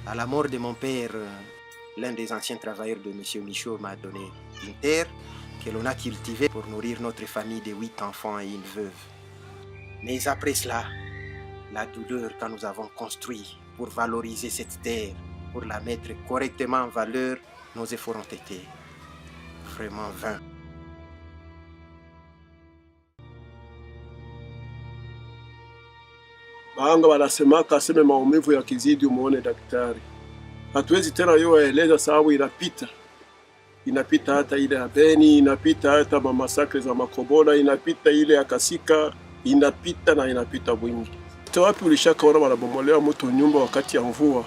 À la mort de mon père, l'un des anciens travailleurs de M. Michaud m'a donné une terre que l'on a cultivée pour nourrir notre famille de 8 enfants et une veuve. Mais après cela, la douleur quand nous avons construit pour valoriser cette terre, pour la mettre correctement en valeur, nos efforts ont été vraiment vains. Bahanga wanasemaka aseme maumivu yakizidi umuone daktari. Hatuwezi tena yoeleza sababu inapita hata ile ya Beni, inapita hata mamasakre za Makobola, inapita ile ya Kasika, inapita Bwingi. Wapi ulishakaona wanabomolewa mtu nyumba wakati ya mvua?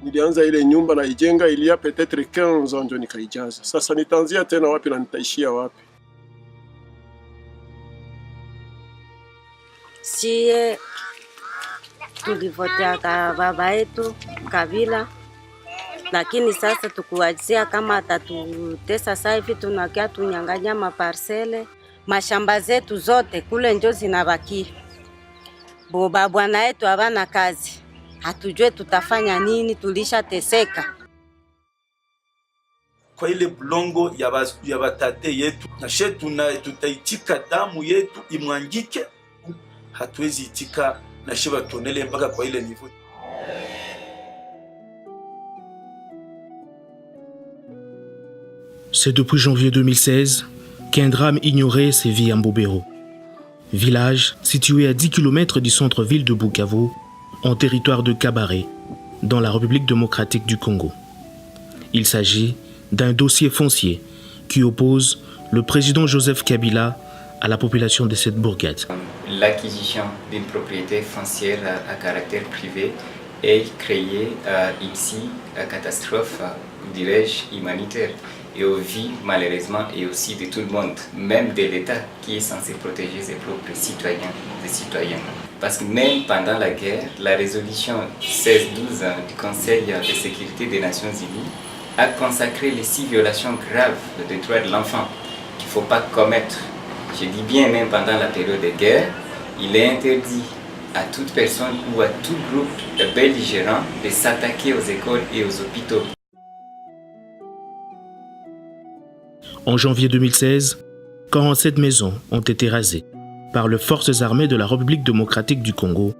Nilianza ile nyumba na ijenga ilia peut-être 15 ans ndio nikaijaza. Sasa nitaanzia tena wapi na nitaishia wapi? Sie tulivotea baba yetu Kabila, lakini sasa tukuwazia kama atatutesa sasa hivi tunakia tunyang'anya maparsele, mashamba zetu zote kule njo zinabaki. Boba bwana yetu habana kazi, hatujue tutafanya nini, tulishateseka. Kwa ile bulongo ya batate yetu na shetu na tutaitika damu yetu imwangike, hatuwezi itika na sheba tonele mpaka kwa ile niveau. C'est depuis janvier 2016 qu'un drame ignoré sévit à Mbobero, village situé à 10 km du centre-ville de Bukavu, en territoire de Kabaré, dans la République démocratique du Congo. Il s'agit d'un dossier foncier qui oppose le président Joseph Kabila à la population de cette bourgade. L'acquisition d'une propriété foncière à caractère privé est créée ici à catastrophe, dirais-je, humanitaire, et au vie malheureusement et aussi de tout le monde, même de l'État qui est censé protéger ses propres citoyens et citoyennes. Parce que même pendant la guerre, la résolution 1612 du Conseil de sécurité des Nations Unies a consacré les 6 violations graves des droits de l'enfant qu'il ne faut pas commettre. Je dis bien même pendant la période de guerre, il est interdit à toute personne ou à tout groupe de belligérants de s'attaquer aux écoles et aux hôpitaux. En janvier 2016, 47 maisons ont été rasées par les forces armées de la République démocratique du Congo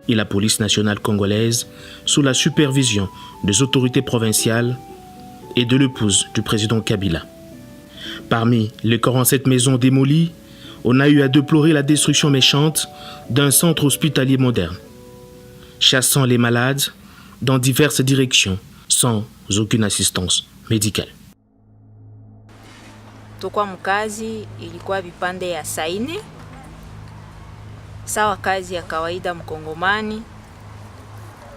et la police nationale congolaise sous la supervision des autorités provinciales et de l'épouse du président Kabila. Parmi les 47 maisons démolies, on a eu à déplorer la destruction méchante d'un centre hospitalier moderne, chassant les malades dans diverses directions sans aucune assistance médicale. Tukwa mkazi ilikuwa vipande ya saine, sawa kazi ya kawaida mkongomani.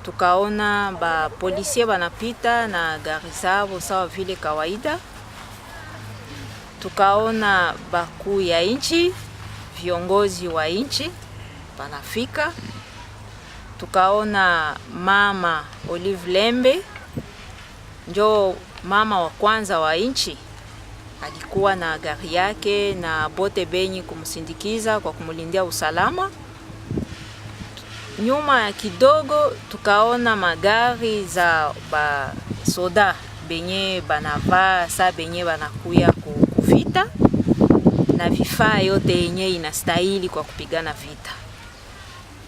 Tukaona ba polisi banapita na gari zao sawa vile kawaida. Tukaona bakuu ya nchi, viongozi wa nchi banafika. Tukaona mama Olive Lembe, njo mama wa kwanza wa nchi. Alikuwa na gari yake na bote benyi kumsindikiza kwa kumulindia usalama. Nyuma ya kidogo tukaona magari za soda benye banavaa sa benye banakuya kuvita na vifaa yote yenye inastahili kwa kupigana vita.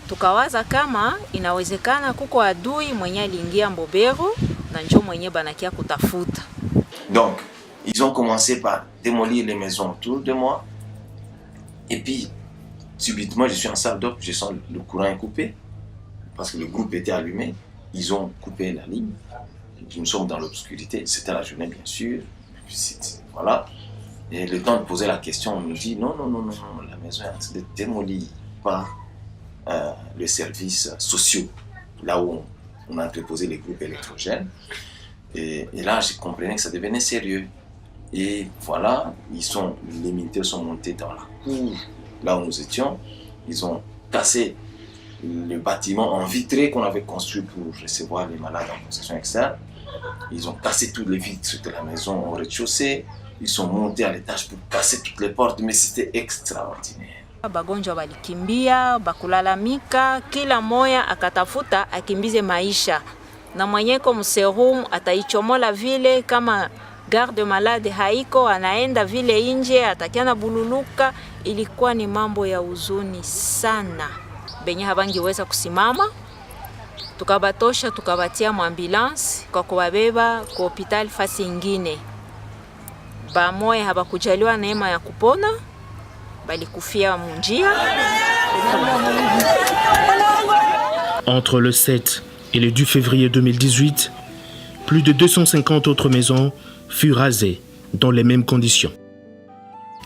Tukawaza kama inawezekana kuko adui mwenye aliingia Mbobero na njo mwenye banakia kutafuta. Donc ils ont commencé par démolir les maisons autour de moi. Et puis, subitement, je suis en salle d'op, je sens le courant est coupé. Parce que le groupe était allumé. Ils ont coupé la ligne. Nous sommes dans l'obscurité. C'était la journée, bien sûr. Voilà. Et le temps de poser la question, on nous dit non, la maison est en train de démolir par les services sociaux, là où on a entreposé les groupes électrogènes. Et là, je comprenais que ça devenait sérieux. Et voilà, les militaires sont montés dans la cour, là où nous étions. Ils ont cassé le bâtiment en vitré qu'on avait construit pour recevoir les malades en possession externe. Ils ont cassé toutes les vitres de la maison au rez-de-chaussée. Ils sont montés à l'étage pour casser toutes les portes, mais c'était extraordinaire. Bagonjwa walikimbia, bakulalamika, kila moya akatafuta akimbize maisha. na mwenyeko mserum ataichomola vile, kama garde malade haiko anaenda vile nje atakiana bululuka. Ilikuwa ni mambo ya huzuni sana, benye habangiweza kusimama. Tukabatosha tukabatia mwambulance kwa kubabeba kwa hospitali fasi ingine. Bamoye habakujaliwa neema ya kupona, bali kufia munjia. Entre le 7 et le 10 février 2018, plus de 250 autres maisons furent rasées dans les mêmes conditions.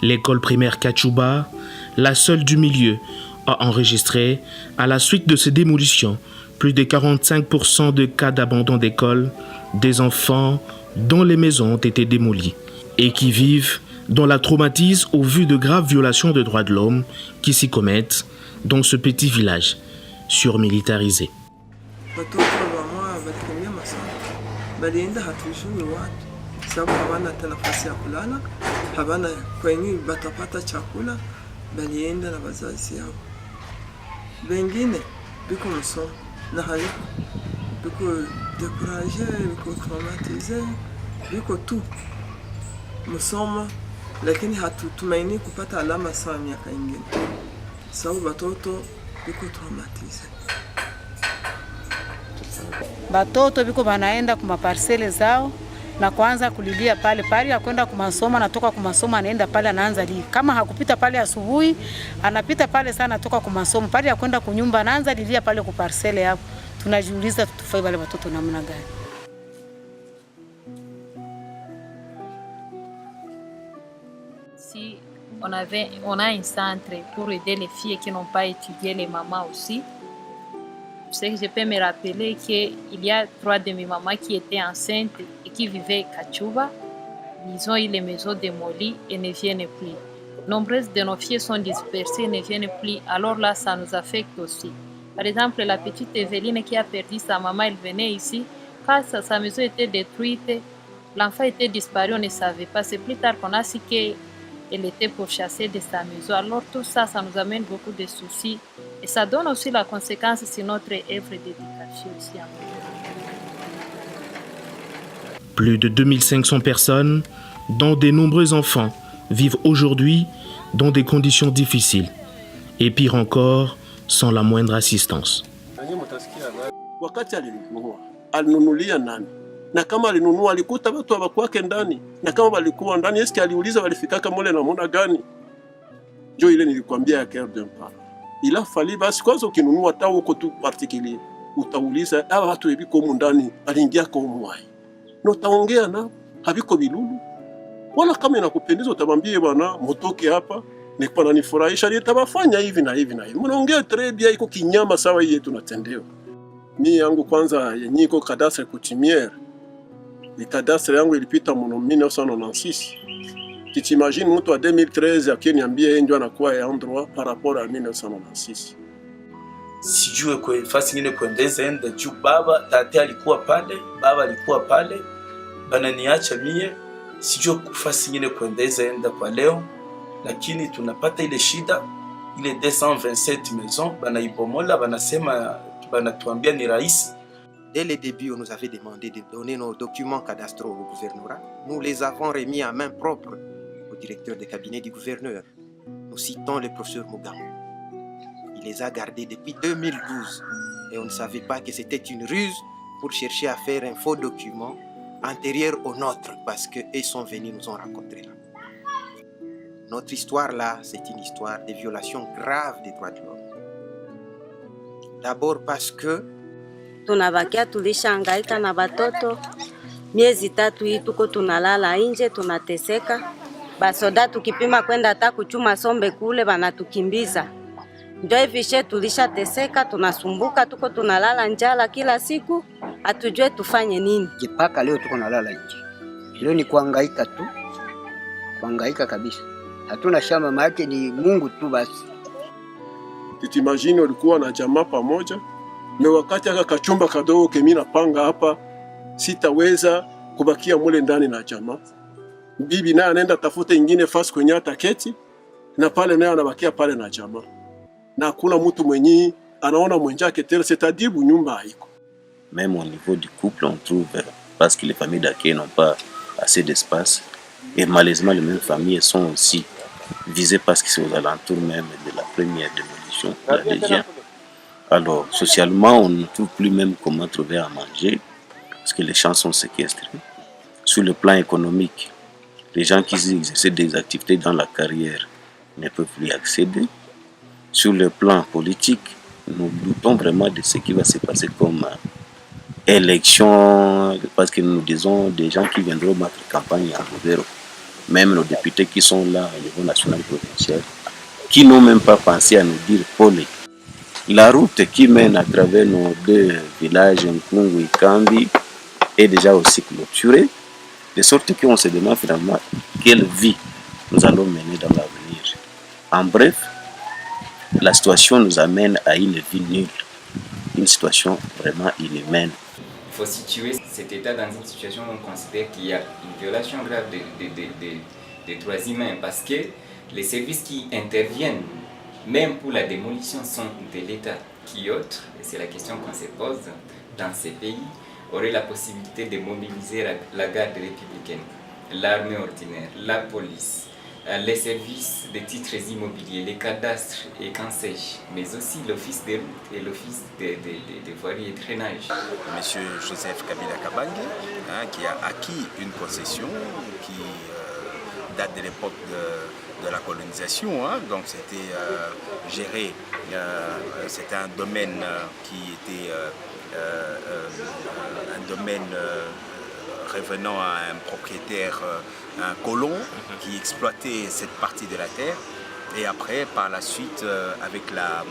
L'école primaire Kachuba, la seule du milieu, a enregistré, à la suite de ces démolitions, plus de 45% de cas d'abandon d'école des enfants dont les maisons ont été démolies et qui vivent dans la traumatisme au vu de graves violations de droits de l'homme qui s'y commettent dans ce petit village surmilitarisé. na haliko biko découragé, biko traumatisé, biko tu msoma, lakini hatutumaini kupata alama sawa miaka ingine, sababu batoto biko traumatisé. Batoto biko banaenda kuma parcele zao na kuanza kulilia pale pale, akwenda kumasoma, natoka kumasoma anaenda pale anaanza lia. Kama hakupita pale asubuhi, anapita pale sana, natoka kumasoma pale akwenda kunyumba anaanza lilia pale ku parcele hapo. Tunajiuliza tutufai wale watoto namna gani? Si on a un centre pour aider les filles qui n'ont pas étudié, les mamans aussi. Ce que je peux me rappeler qu'il y a 3 de mes mamans qui étaient enceintes et qui vivaient à Kachuba. Ils ont eu les maisons démolies et ne viennent plus. Nombreuses de nos filles sont dispersées et ne viennent plus. Alors là, ça nous affecte aussi. Par exemple, la petite Evelyne qui a perdu sa maman, elle venait ici. Quand sa maison était détruite, l'enfant était disparu, on ne savait pas. C'est plus tard qu'on a su qu'elle était pourchassée de sa maison. Alors tout ça, ça nous amène beaucoup de soucis. Et ça donne aussi la conséquence sur notre œuvre d'éducation ici en Europe. Plus de 2500 personnes, dont de nombreux enfants, vivent aujourd'hui dans des conditions difficiles. Et pire encore, sans la moindre assistance. Wakati alinunulia nani? Na kama alinunua alikuta watu hawakuwake ndani, na kama walikuwa ndani eski aliuliza walifikaka mole na muda gani? Jo ile nilikwambia ya cœur d'un parent. Il a fallu basi kwanza ukinunua hata uko tu particulier utauliza hawa watu ebiko ndani aliingia kwa mwai. Na utaongea na habiko bilulu. Wala kama inakupendeza utamwambie bwana mtoke hapa ni kwa nifurahisha nitabafanya hivi na hivi na hivi. Mnaongea trebia iko kinyama sawa hii tunatendewa. Mimi yangu kwanza yenye iko cadastre coutumière. Ni cadastre yangu ilipita mu 1996. Tu t'imagines mtu wa 2013 akiniambia yeye ndio anakuwa ya droit par rapport à 1996. Sijue kwa fasi nyingine kuendeza enda juu baba tate alikuwa pale, baba alikuwa pale, bananiacha mie, sijue fasi nyingine kuendeza enda kwa leo, lakini tunapata ile shida, ile 227 maisons, banaibomola, banasema, banatuambia ni rahisi. Dès le début, on nous avait demandé de donner nos documents cadastraux au gouvernorat. Nous les avons remis à main propre au directeur de cabinet du gouverneur. Nous citons le professeur Mugambo. Il les a gardés depuis 2012 et on ne savait pas que c'était une ruse pour chercher à faire un faux document antérieur au nôtre parce qu'ils sont venus nous ont rencontrés là. Notre histoire là, c'est une histoire de violation grave des droits de l'homme. D'abord parce que tunabakia tulishangaika na batoto miezi 3 hii tuko tunalala nje tunateseka. Basoda tukipima kwenda hata kuchuma sombe kule banatukimbiza. Ndio hivi tulishateseka, tunasumbuka, tuko tunalala njala kila siku, hatujue tufanye nini. Jipaka leo tuko nalala nje. Leo ni kuhangaika tu. Kuhangaika kabisa. Hatuna shamba maana ni Mungu tu basi. Tutimagine ulikuwa na jamaa pamoja. Na wakati aka kachumba kadogo kemi napanga hapa sitaweza kubakia mule ndani na jamaa. Bibi naye anaenda tafuta ingine fasi kwenye ataketi na pale naye anabakia pale na jamaa. Na hakuna mtu mwenye anaona mwenjake tena, c'est-à-dire nyumba haiko. Même au niveau du couple, on trouve, parce que les familles d'accueil n'ont pas assez d'espace, et malheureusement les mêmes familles sont aussi visées parce que c'est aux alentours même de la première démolition, la deuxième. Alors, socialement, on ne trouve plus même comment trouver à manger, parce que les champs sont séquestrés. Sur le plan économique, les gens qui exercent des activités dans la carrière ne peuvent plus y accéder. Sur le plan politique, nous doutons vraiment de ce qui va se passer comme élection, parce que nous disons des gens qui viendront battre campagne à Rouvero, même nos députés qui sont là au niveau national et provincial, qui n'ont même pas pensé à nous dire Polé. La route qui mène à travers nos deux villages, Nkungu et Kambi, est déjà aussi clôturée, de sorte qu'on se demande finalement quelle vie nous allons mener dans l'avenir. En bref, la situation nous amène à une vie nulle, une situation vraiment inhumaine. Il faut situer cet État dans une situation où on considère qu'il y a une violation grave des droits humains, parce que les services qui interviennent, même pour la démolition, sont de l'État. Qui autre, et c'est la question qu'on se pose dans ces pays, aurait la possibilité de mobiliser la garde républicaine, l'armée ordinaire, la police, les services de titres immobiliers, les cadastres et qu'en sais-je, mais aussi l'office des routes et l'office des voiries et drainage. Monsieur Joseph Kabila Kabange, qui a acquis une concession qui date de l'époque de la colonisation, donc c'était géré, c'était un domaine qui était un domaine revenant à un propriétaire, un colon qui exploitait cette partie de la terre. Et après, par la suite, avec la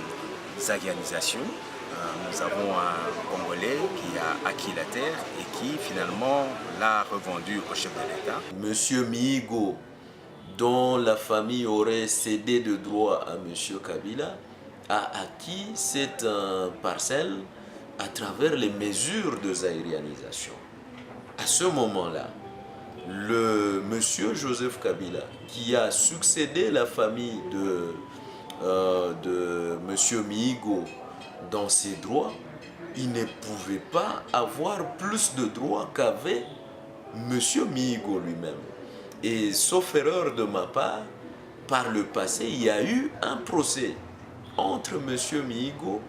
zaguianisation, nous avons un Congolais qui a acquis la terre et qui finalement l'a revendue au chef de l'État. Monsieur Mihigo, dont la famille aurait cédé de droit à Monsieur Kabila, a acquis cette parcelle à travers les mesures de zaïrianisation. À ce moment-là, le monsieur Joseph Kabila, qui a succédé la famille de monsieur Mihigo dans ses droits, il ne pouvait pas avoir plus de droits qu'avait monsieur Mihigo lui-même. Et sauf erreur de ma part, par le passé, il y a eu un procès entre monsieur Mihigo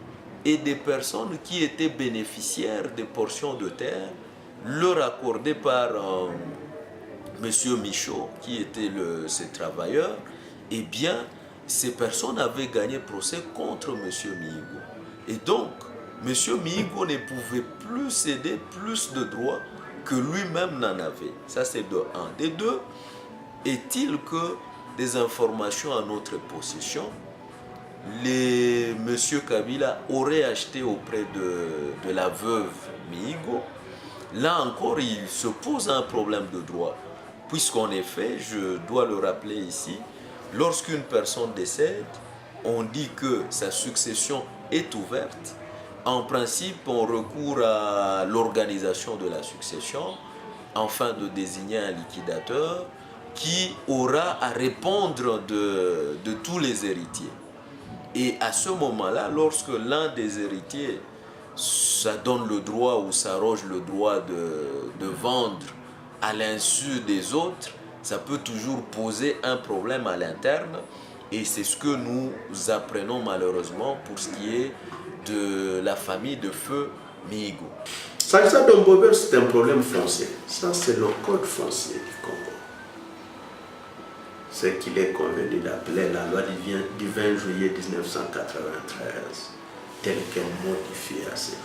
et des personnes qui étaient bénéficiaires de portions de terre leur accordées par monsieur Michaud, qui était ces travailleurs. Eh bien, ces personnes avaient gagné procès contre monsieur Mihigo. Et donc, monsieur Mihigo ne pouvait plus céder plus de droits que lui-même n'en avait. Ça, c'est de un. De deux, est-il que des informations à notre possession, monsieur Kabila aurait acheté auprès de la veuve Mihigo. Là encore, il se pose un problème de droit, puisqu'en effet, je dois le rappeler ici, lorsqu'une personne décède, on dit que sa succession est ouverte. En principe, on recourt à l'organisation de la succession, afin de désigner un liquidateur qui aura à répondre de tous les héritiers. Et à ce moment-là, lorsque l'un des héritiers, ça donne le droit ou s'arroge le droit de vendre à l'insu des autres, ça peut toujours poser un problème à l'interne. Et c'est ce que nous apprenons malheureusement pour ce qui est de la famille de feu Mihigo. S'agissant d'Ombobel, c'est un problème foncier. Ça, c'est le code foncier du Congo. Ce qu'il est convenu d'appeler la loi du 20 juillet 1993, telle qu'elle modifie à ce jour.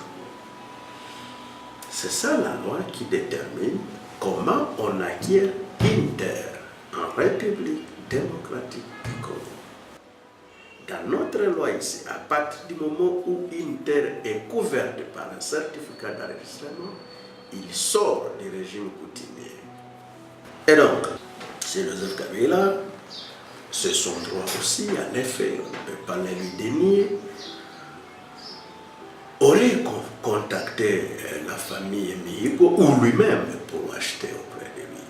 C'est ça la loi qui détermine comment on acquiert une terre en République démocratique du Congo. Dans notre loi ici, à partir du moment où une terre est couverte par un certificat d'enregistrement, il sort du régime coutumier. Et donc, c'est Joseph Kabila, c'est son droit aussi, en effet, on ne peut pas le lui dénier, aurait contacté la famille Mihigo ou lui-même pour acheter auprès de lui.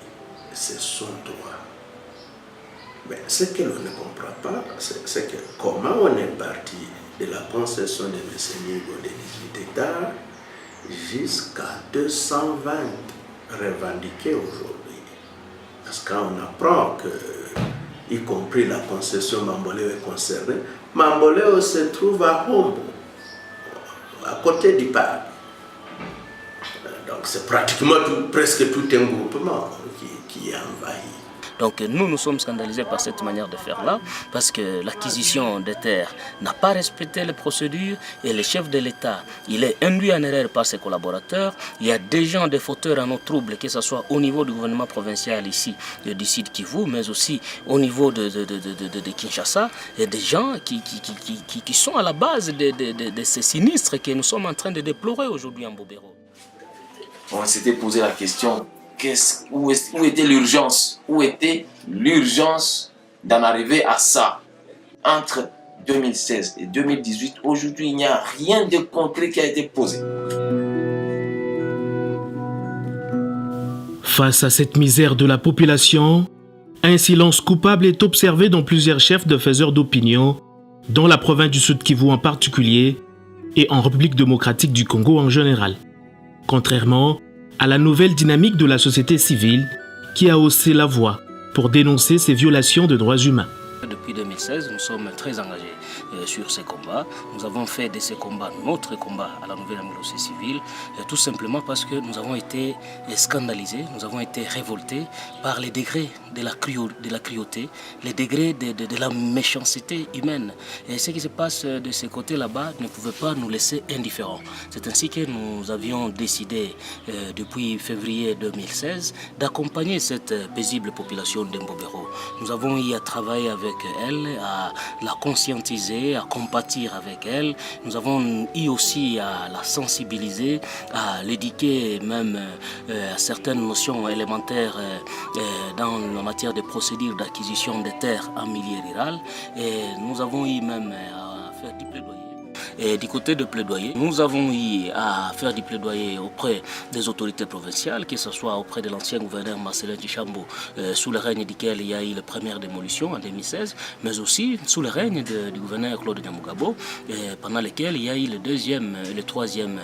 C'est son droit. Mais ce que l'on ne comprend pas, c'est que comment on est parti de la concession de M. Mihigo de 18 hectares jusqu'à 220 revendiqués aujourd'hui. Parce que quand on apprend que, y compris la concession Mamboléo est concernée, Mamboléo se trouve à Hombo, à côté du parc. Donc c'est pratiquement presque tout un groupement qui est envahi. Donc nous sommes scandalisés par cette manière de faire-là, parce que l'acquisition des terres n'a pas respecté les procédures et le chef de l'État, il est induit en erreur par ses collaborateurs. Il y a des gens, des fauteurs à nos troubles, que ce soit au niveau du gouvernement provincial ici, du Sud Kivu, mais aussi au niveau de Kinshasa, et des gens qui sont à la base de ces sinistres que nous sommes en train de déplorer aujourd'hui en Mbobero. On s'était posé la question, où était l'urgence? Où était l'urgence d'en arriver à ça? Entre 2016 et 2018, aujourd'hui, il n'y a rien de concret qui a été posé. Face à cette misère de la population, un silence coupable est observé dans plusieurs chefs de faiseurs d'opinion, dans la province du Sud Kivu en particulier, et en République démocratique du Congo en général. Contrairement à la nouvelle dynamique de la société civile qui a haussé la voix pour dénoncer ces violations de droits humains. Depuis 2016, nous sommes très engagés sur ces combats. Nous avons fait de ces combats notre combat à la nouvelle amnistie civile, tout simplement parce que nous avons été scandalisés, nous avons été révoltés par les degrés de la cruauté, les degrés de la méchanceté humaine. Et ce qui se passe de ce côté là-bas ne pouvait pas nous laisser indifférents. C'est ainsi que nous avions décidé, depuis février 2016, d'accompagner cette paisible population d'Mbobero. Nous avons eu à travailler avec elle, à la conscientiser, à compatir avec elle. Nous avons eu aussi à la sensibiliser, à l'éduquer même à certaines notions élémentaires dans la matière de procédures d'acquisition des terres en milieu rural. Et nous avons eu même à faire du plaidoyer. Et du côté de plaidoyer, nous avons eu à faire du plaidoyer auprès des autorités provinciales, que ce soit auprès de l'ancien gouverneur Marcelin Tichambo, sous le règne duquel il y a eu la première démolition en 2016, mais aussi sous le règne du gouverneur Claude Nyamugabo, pendant lequel il y a eu le deuxième et le troisième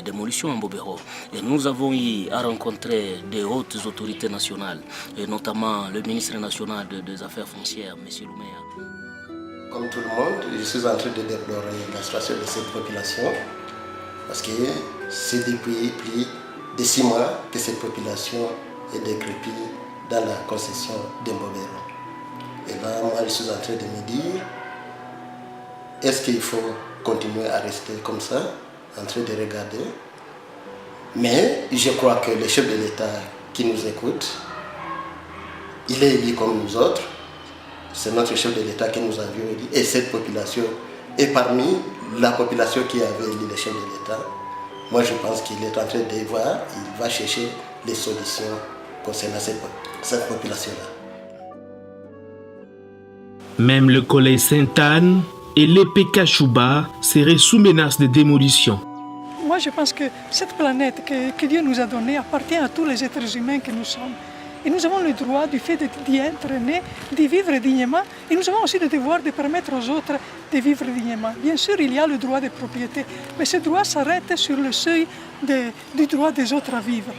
démolition en Mbobero. Et nous avons eu à rencontrer des hautes autorités nationales, et notamment le ministre national des Affaires foncières, M. Lumea. Comme tout le monde, je suis en train de déplorer la situation de cette population parce que c'est depuis plus de 6 mois que cette population est décrépite dans la concession d'Mbobero. Et là, moi, je suis en train de me dire, est-ce qu'il faut continuer à rester comme ça, en train de regarder? Mais je crois que le chef de l'État qui nous écoute, il est élu comme nous autres. C'est notre chef de l'État que nous avions élu. Et cette population est parmi la population qui avait élu le chef de l'État. Moi, je pense qu'il est en train de voir, il va chercher les solutions concernant cette population-là. Même le collège Sainte-Anne et l'EPK Chouba seraient sous menace de démolition. Moi, je pense que cette planète que Dieu nous a donnée appartient à tous les êtres humains que nous sommes. Et nous avons le droit du fait d'y être nés, de vivre dignement. Et nous avons aussi le devoir de permettre aux autres de vivre dignement. Bien sûr, il y a le droit de propriété, mais ce droit s'arrête sur le seuil du droit des autres à vivre.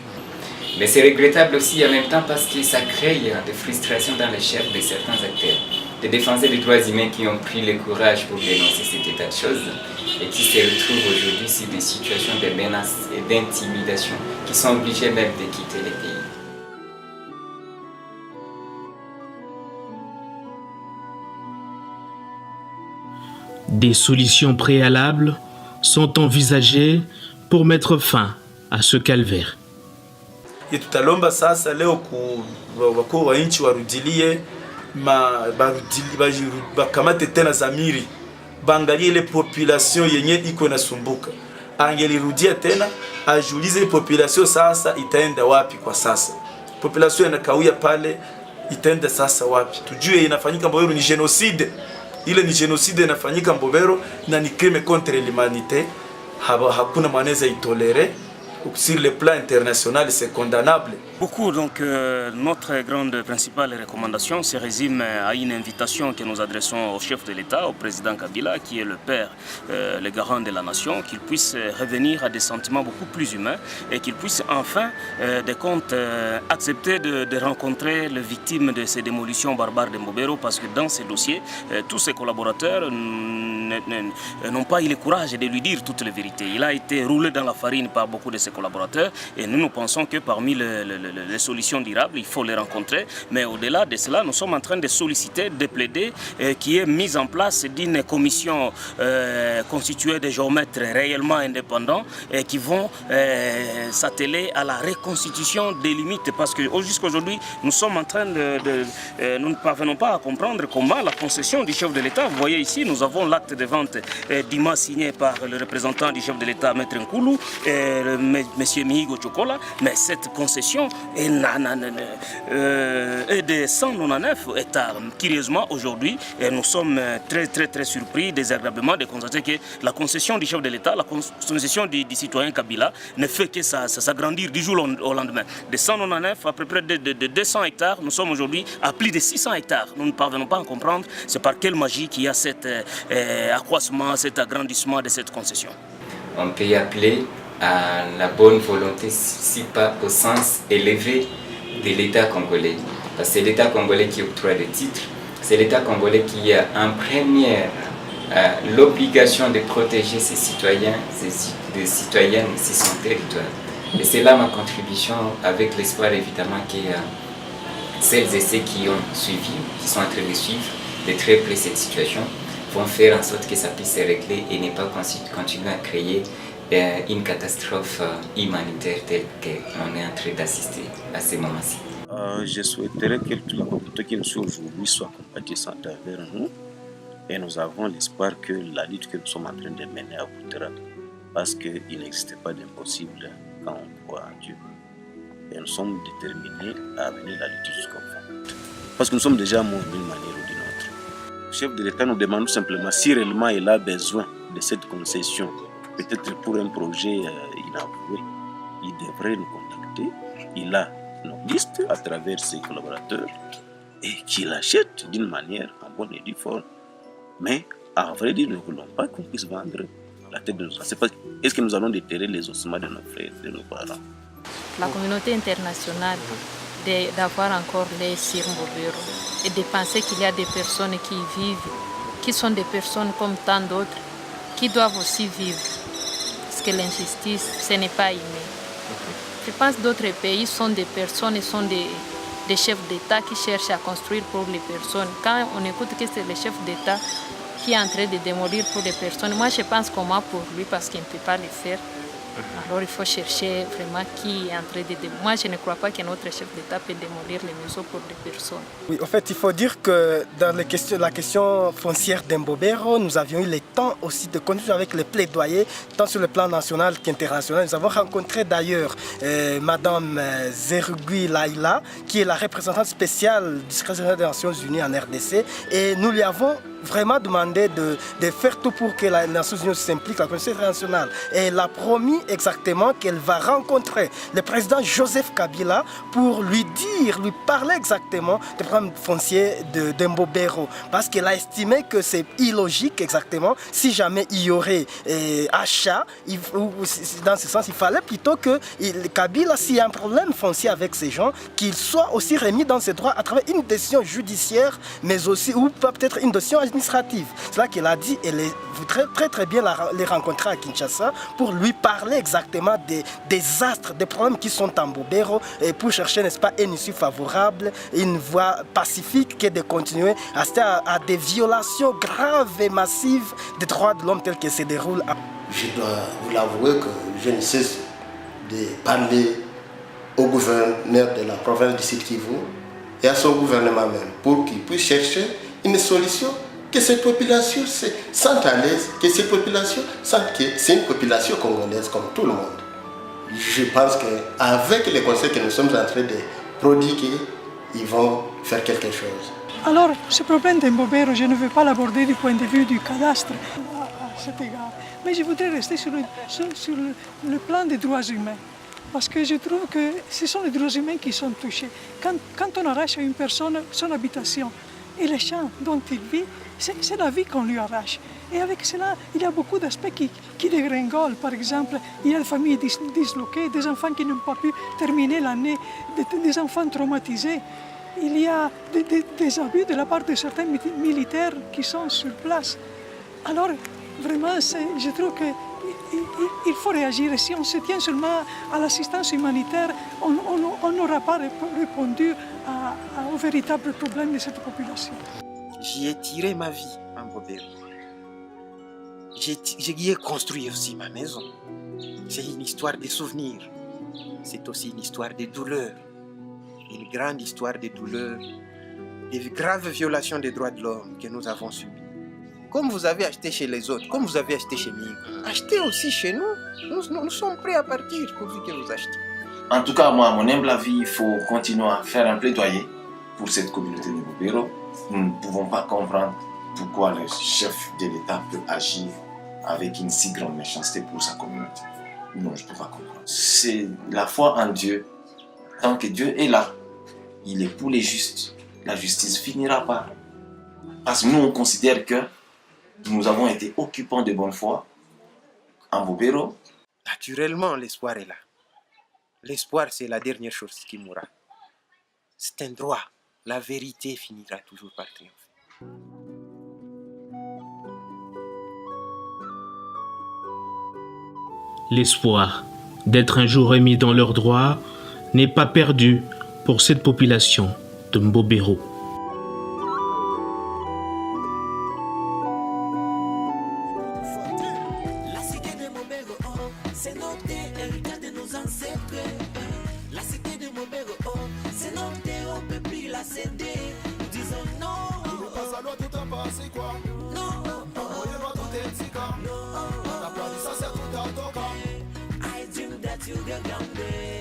Mais c'est regrettable aussi en même temps parce que ça crée des frustrations dans les chefs de certains acteurs, des défenseurs des droits humains qui ont pris le courage pour dénoncer cet état de choses et qui se retrouvent aujourd'hui sur des situations de menaces et d'intimidation, qui sont obligés même de quitter le pays. Des solutions préalables sont envisagées pour mettre fin à ce calvaire. Tutalomba sasa leo wakuu wa nchi warudilie bakamate tena zamiri, baangalie ile population yenye iko nasumbuka, angelirudia tena ajulize population sasa itaenda wapi kwa sasa. Population inakawia pale, itaenda sasa wapi? Tujue inafanyika Mbobero ni genocide. Ile ni genocide inafanyika Mbobero na ni crime contre l'humanité. Hakuna maneza itolere sur le plan international, c'est condamnable. Beaucoup, donc notre grande principale recommandation se résume à une invitation que nous adressons au chef de l'État, au président Kabila, qui est le père, le garant de la nation, qu'il puisse revenir à des sentiments beaucoup plus humains et qu'il puisse enfin, de compte, accepter de rencontrer les victimes de ces démolitions barbares de Mbobero, parce que dans ces dossiers, tous ses collaborateurs n'ont pas eu le courage de lui dire toute la vérité. Il a été roulé dans la farine par beaucoup de ses collaborateurs et nous pensons que parmi les solutions durables, il faut les rencontrer. Mais au-delà de cela, nous sommes en train de solliciter, de plaider qui est mise en place d'une commission constituée de géomètres réellement indépendants et qui vont s'atteler à la reconstitution des limites. Parce que jusqu'à aujourd'hui, nous sommes en train nous ne parvenons pas à comprendre comment la concession du chef de l'État, vous voyez ici, nous avons l'acte de vente d'IMA signé par le représentant du chef de l'État, Maître Nkoulou, et M. Mihigo Chokola, mais cette concession est de 199 hectares. Curieusement, aujourd'hui, nous sommes très surpris, désagréablement, de constater que la concession du chef de l'État, la concession du citoyen Kabila, ne fait que s'agrandir du jour au lendemain. De 199 à peu près de 200 hectares, nous sommes aujourd'hui à plus de 600 hectares. Nous ne parvenons pas à comprendre c'est par quelle magie qu'il y a cet accroissement, cet agrandissement de cette concession. On peut y appeler à la bonne volonté, si pas au sens élevé de l'État congolais. Parce que c'est l'État congolais qui octroie des titres, c'est l'État congolais qui a en première l'obligation de protéger ses citoyens, ses citoyennes, son territoire. Et c'est là ma contribution, avec l'espoir évidemment que celles et ceux qui ont suivi, qui sont en train de suivre de très près cette situation, vont faire en sorte que ça puisse se régler et ne pas continuer à créer une catastrophe humanitaire telle qu'on est en train d'assister à ce moment-ci. Je souhaiterais que tous les communautés qui nous suivent aujourd'hui soient compatissantes envers nous et nous avons l'espoir que la lutte que nous sommes en train de mener aboutira parce qu'il n'existe pas d'impossible quand on croit en Dieu. Et nous sommes déterminés à mener la lutte jusqu'au fond. Parce que nous sommes déjà morts d'une manière ou d'une autre. Le chef de l'État nous demande tout simplement si réellement il a besoin de cette concession, peut-être pour un projet inavoué, il devrait nous contacter. Il a nos listes à travers ses collaborateurs et qu'il achète d'une manière en bonne et due forme. Mais à vrai dire, nous ne voulons pas qu'on puisse vendre la tête de nos enfants. Est-ce que nous allons déterrer les ossements de nos frères, de nos parents? La communauté internationale d'avoir encore les sur Mbobero et de penser qu'il y a des personnes qui y vivent, qui sont des personnes comme tant d'autres, qui doivent aussi vivre. Parce que l'injustice, ce n'est pas aimé. Je pense que d'autres pays sont des personnes, sont des chefs d'État qui cherchent à construire pour les personnes. Quand on écoute que c'est le chef d'État qui est en train de démolir pour les personnes, moi je pense comment pour lui parce qu'il ne peut pas le faire. Alors il faut chercher vraiment qui est en train de démolir. Moi je ne crois pas que notre chef d'État peut démolir les maisons pour des personnes. Oui, en fait il faut dire que dans la question foncière d'Mbobero, nous avions eu le temps aussi de continuer avec les plaidoyers, tant sur le plan national qu'international. Nous avons rencontré d'ailleurs Madame Zerugui Laila, qui est la représentante spéciale du secrétaire des Nations Unies en RDC, et nous lui avons vraiment demandé de faire tout pour que les Nations Unies s'impliquent, la communauté internationale. Et elle a promis exactement qu'elle va rencontrer le président Joseph Kabila pour lui parler exactement des problèmes fonciers de Mbobero. Parce qu'elle a estimé que c'est illogique exactement si jamais il y aurait achat. Dans ce sens, il fallait plutôt que Kabila, s'il y a un problème foncier avec ces gens, qu'il soit aussi remis dans ses droits à travers une décision judiciaire, mais aussi, ou peut-être une décision administrative. C'est là qu'elle a dit qu'elle voudrait très bien les rencontrer à Kinshasa pour lui parler exactement des désastres, des problèmes qui sont en Mbobero et pour chercher, n'est-ce pas, une issue favorable, une voie pacifique qui est de continuer à des violations graves et massives des droits de l'homme tels qu'ils se déroulent. Je dois vous l'avouer que je ne cesse de parler au gouverneur de la province du Sud Kivu et à son gouvernement même pour qu'il puisse chercher une solution, que cette population se sente à l'aise, que cette population sente que c'est une population congolaise comme tout le monde. Je pense qu'avec les conseils que nous sommes en train de prodiguer, ils vont faire quelque chose. Alors, ce problème d'Mbobero, je ne veux pas l'aborder du point de vue du cadastre à cet égard, mais je voudrais rester sur le plan des droits humains. parce que je trouve que ce sont les droits humains qui sont touchés. Quand on arrache à une personne son habitation et les champs dont il vit, c'est la vie qu'on lui arrache. Et avec cela, il y a beaucoup d'aspects qui dégringolent. Par exemple, il y a des familles disloquées, des enfants qui n'ont pas pu terminer l'année, des enfants traumatisés. Il y a des abus de la part de certains militaires qui sont sur place. Alors, vraiment, je trouve qu'il faut réagir. Et si on se tient seulement à l'assistance humanitaire, on n'aura pas répondu au véritable problème de cette population. J'y ai tiré ma vie en Bobero. J'y ai construit aussi ma maison. C'est une histoire de souvenirs. C'est aussi une histoire de douleur. Une grande histoire de douleur, des graves violations des droits de l'homme que nous avons subies. Comme vous avez acheté chez les autres, comme vous avez acheté chez nous, achetez aussi chez nous. Nous sommes prêts à partir pourvu que vous achetez. En tout cas, moi, à mon humble avis, il faut continuer à faire un plaidoyer pour cette communauté de Bobero. Nous ne pouvons pas comprendre pourquoi le chef de l'État peut agir avec une si grande méchanceté pour sa communauté. Non, je ne peux pas comprendre. C'est la foi en Dieu. Tant que Dieu est là, il est pour les justes. La justice finira par. Parce que nous, on considère que nous avons été occupants de bonne foi en Bobero. Naturellement, l'espoir est là. L'espoir, c'est la dernière chose qui mourra. C'est un droit. La vérité finira toujours par triompher. L'espoir d'être un jour remis dans leurs droits n'est pas perdu pour cette population de Mbobero. La cité de Mbobero, c'est notre héritage de nos ancêtres. La cité de Mbobero, c'est notre, on peut plus la céder. Nous disons non. Nous pas à l'eau tout en passé quoi. Non. Envoyez-moi tout est tika. Non. La place ça c'est tout à toka. I dream that you get down there.